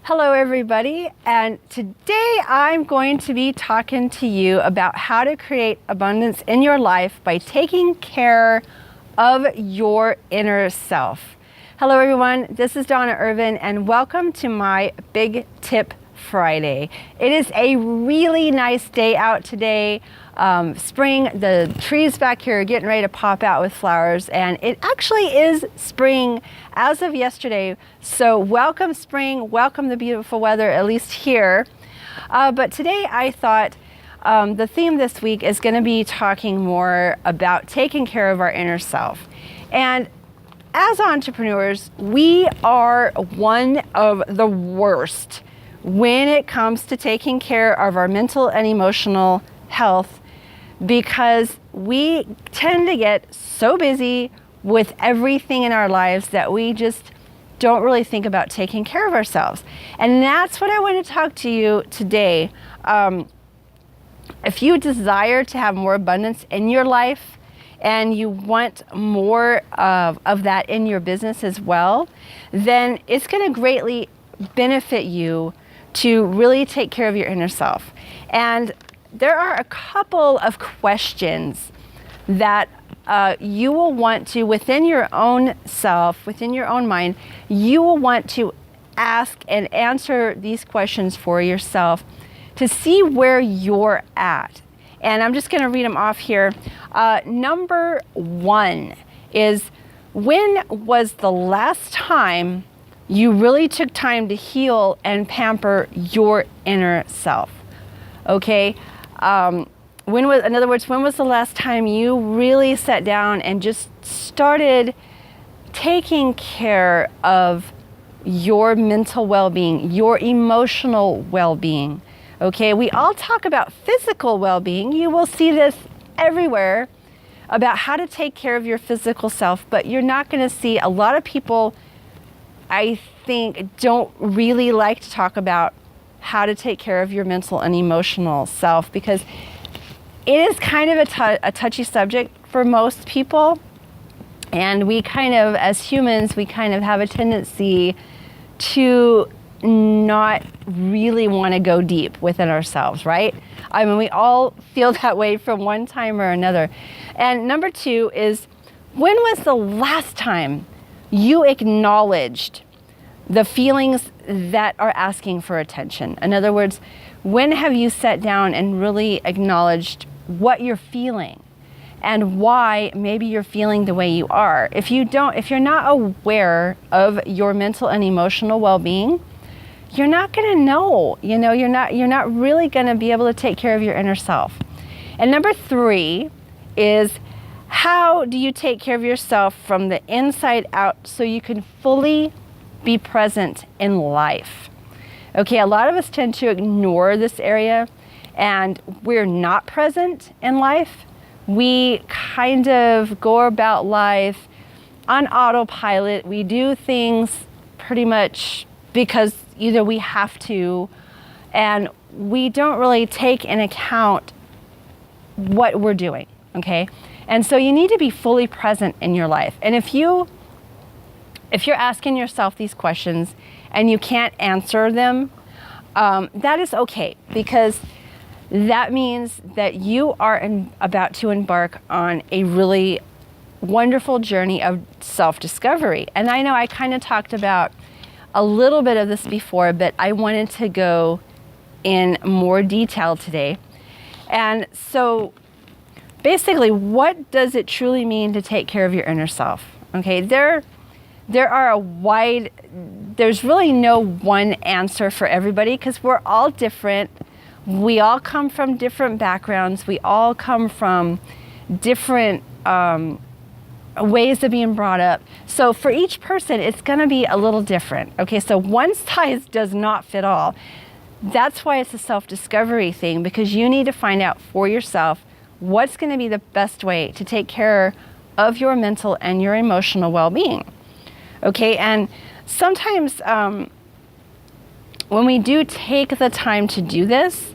Hello everybody, and today I'm going to be talking to you about how to create abundance in your life by taking care of your inner self. Hello everyone, this is Donna Irvin and welcome to my Big Tip Friday. It is a really nice day out today. Spring, the trees back here are getting ready to pop out with flowers, and it actually is spring as of yesterday. So welcome spring, welcome the beautiful weather, at least here. But today I thought the theme this week is going to be talking more about taking care of our inner self. And as entrepreneurs, we are one of the worst when it comes to taking care of our mental and emotional health, because we tend to get so busy with everything in our lives that we just don't really think about taking care of ourselves. And that's what I want to talk to you today. If you desire to have more abundance in your life and you want more of that in your business as well, then it's going to greatly benefit you to really take care of your inner self. And there are a couple of questions that you will want to, within your own self, within your own mind, you will want to ask and answer these questions for yourself to see where you're at. And I'm just going to read them off here. Number one is, when was the last time you really took time to heal and pamper your inner self? Okay. In other words, when was the last time you really sat down and just started taking care of your mental well-being, your emotional well-being? Okay, we all talk about physical well-being. You will see this everywhere about how to take care of your physical self, but you're not going to see a lot of people, I think, don't really like to talk about how to take care of your mental and emotional self, because it is kind of a touchy subject for most people. And we kind of, as humans, we kind of have a tendency to not really want to go deep within ourselves, right? I mean, we all feel that way from one time or another. And number two is, when was the last time you acknowledged the feelings that are asking for attention? In other words, when have you sat down and really acknowledged what you're feeling and why maybe you're feeling the way you are? If you're not aware of your mental and emotional well-being, you're not going to know. You're not really going to be able to take care of your inner self. And number three is, how do you take care of yourself from the inside out so you can fully be present in life? Okay, a lot of us tend to ignore this area, and we're not present in life. We kind of go about life on autopilot. We do things pretty much because either we have to, and we don't really take into account what we're doing, okay? And so you need to be fully present in your life. And if you're asking yourself these questions and you can't answer them, that is okay, because that means that you are about to embark on a really wonderful journey of self-discovery. And I know I kind of talked about a little bit of this before, but I wanted to go in more detail today. And so basically, what does it truly mean to take care of your inner self? Okay, there's really no one answer for everybody, because we're all different. We all come from different backgrounds. We all come from different ways of being brought up. So for each person, it's going to be a little different. Okay, so one size does not fit all. That's why it's a self-discovery thing, because you need to find out for yourself what's going to be the best way to take care of your mental and your emotional well-being. Okay, and sometimes when we do take the time to do this,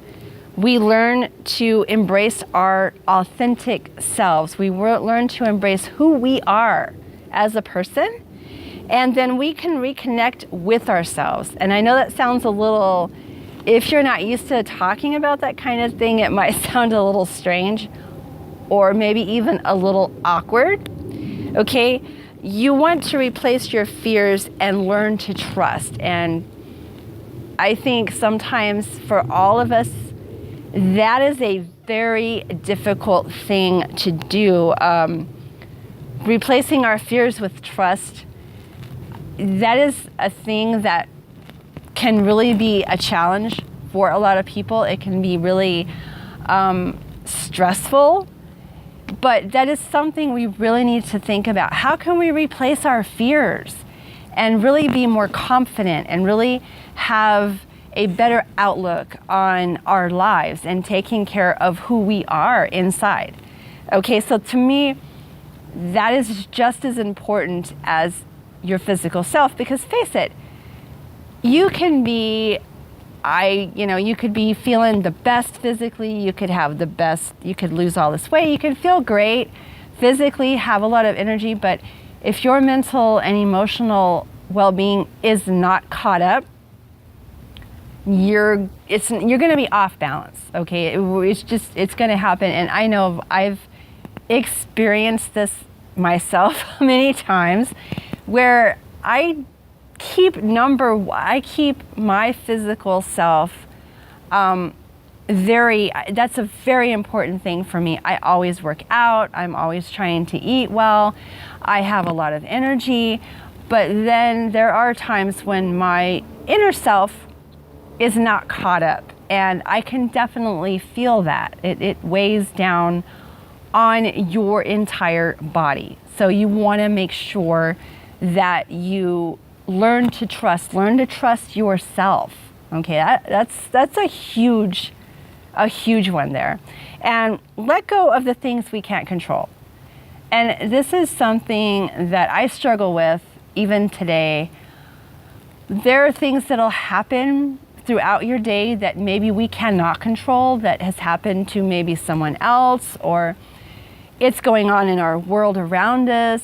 we learn to embrace our authentic selves. We learn to embrace who we are as a person, And then we can reconnect with ourselves. And I know that sounds a little, if you're not used to talking about that kind of thing, it might sound a little strange or maybe even a little awkward. Okay, you want to replace your fears and learn to trust. And I think sometimes for all of us, that is a very difficult thing to do. Replacing our fears with trust, that is a thing that can really be a challenge for a lot of people. It can be really stressful, but that is something we really need to think about. How can we replace our fears and really be more confident and really have a better outlook on our lives and taking care of who we are inside? Okay, so to me, that is just as important as your physical self, because face it, you can be, you could be feeling the best physically, you could have the best, you could lose all this weight, you can feel great physically, have a lot of energy, but if your mental and emotional well-being is not caught up, you're going to be off balance. Okay, it's going to happen. And I know I've experienced this myself many times, where I keep my physical self that's a very important thing for me. I always work out. I'm always trying to eat well. I have a lot of energy, but then there are times when my inner self is not caught up, and I can definitely feel that. It weighs down on your entire body. So you want to make sure that you learn to trust yourself. Okay, that's a huge one there. And let go of the things we can't control. And this is something that I struggle with even today. There are things that'll happen throughout your day that maybe we cannot control, that has happened to maybe someone else, or it's going on in our world around us,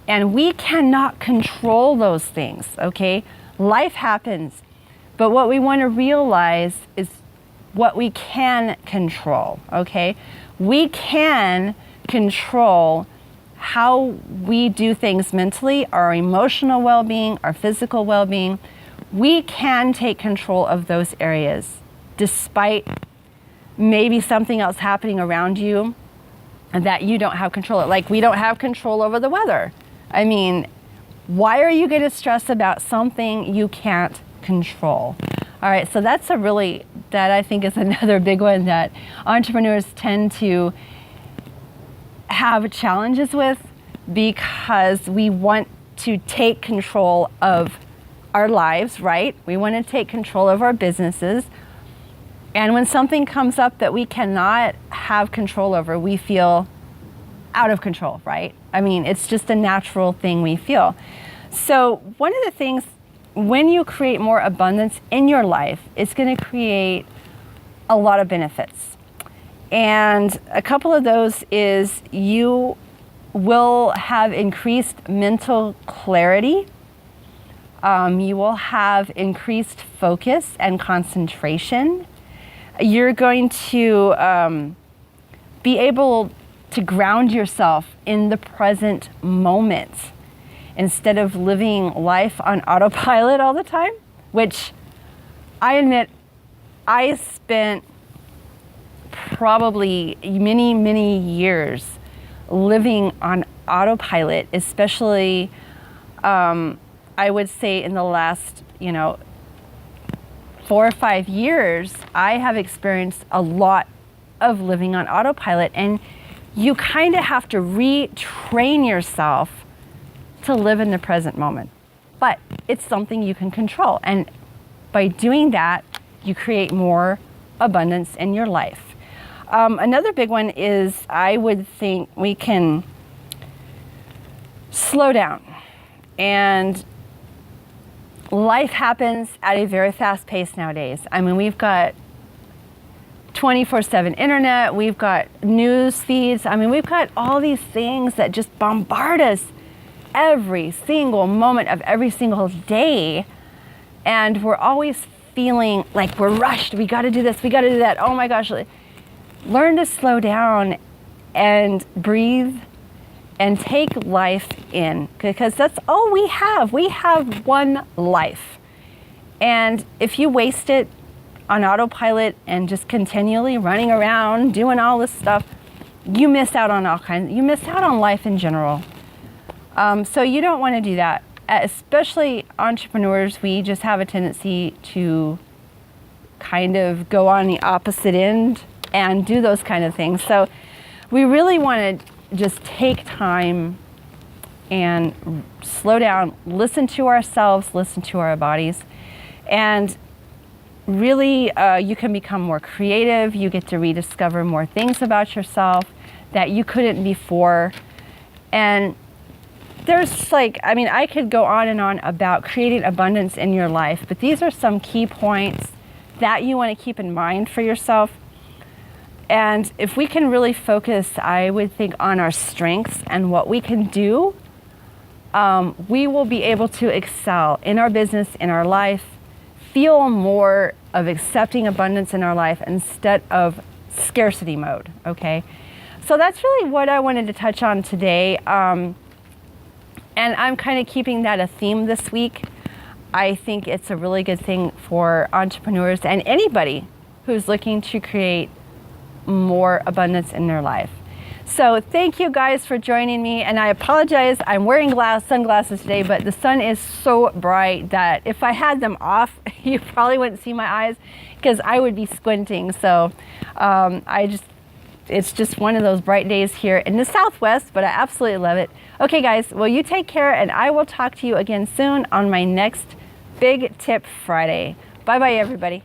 and we cannot control those things. Okay, life happens, but what we want to realize is what we can control. Okay, we can control how we do things mentally, our emotional well-being, our physical well-being. We can take control of those areas despite maybe something else happening around you that you don't have control of. Like, we don't have control over the weather. I mean, why are you going to stress about something you can't control? All right, so that I think is another big one that entrepreneurs tend to have challenges with, because we want to take control of our lives, right? We want to take control of our businesses. And when something comes up that we cannot have control over, we feel out of control, right? I mean, it's just a natural thing we feel. So one of the things, when you create more abundance in your life, it's going to create a lot of benefits. And a couple of those is you will have increased mental clarity. You will have increased focus and concentration. You're going to be able to ground yourself in the present moment instead of living life on autopilot all the time, which I admit I spent probably many, many years living on autopilot, especially I would say in the last, 4 or 5 years, I have experienced a lot of living on autopilot, and you kind of have to retrain yourself to live in the present moment. But it's something you can control, and by doing that, you create more abundance in your life. Another big one is, I would think we can slow down. And life happens at a very fast pace nowadays. I mean, we've got 24/7 internet, we've got news feeds. I mean, we've got all these things that just bombard us every single moment of every single day. And we're always feeling like we're rushed. We got to do this. We got to do that. Oh my gosh. Learn to slow down and breathe and take life in, because that's all we have. We have one life. And if you waste it on autopilot and just continually running around doing all this stuff, you miss out on all kinds. You miss out on life in general. So you don't want to do that. Especially entrepreneurs, we just have a tendency to kind of go on the opposite end and do those kind of things. So we really want to just take time and slow down, listen to ourselves, listen to our bodies, and really you can become more creative. You get to rediscover more things about yourself that you couldn't before. And there's I could go on and on about creating abundance in your life, but these are some key points that you want to keep in mind for yourself. And if we can really focus, I would think, on our strengths and what we can do, we will be able to excel in our business, in our life, feel more of accepting abundance in our life instead of scarcity mode, okay? So that's really what I wanted to touch on today. And I'm kind of keeping that a theme this week. I think it's a really good thing for entrepreneurs and anybody who's looking to create more abundance in their life. So thank you guys for joining me, and I apologize, I'm wearing sunglasses today, but the sun is so bright that if I had them off, you probably wouldn't see my eyes because I would be squinting. So it's just one of those bright days here in the Southwest, but I absolutely love it. Okay guys, well, you take care, and I will talk to you again soon on my next Big Tip Friday. Bye bye everybody.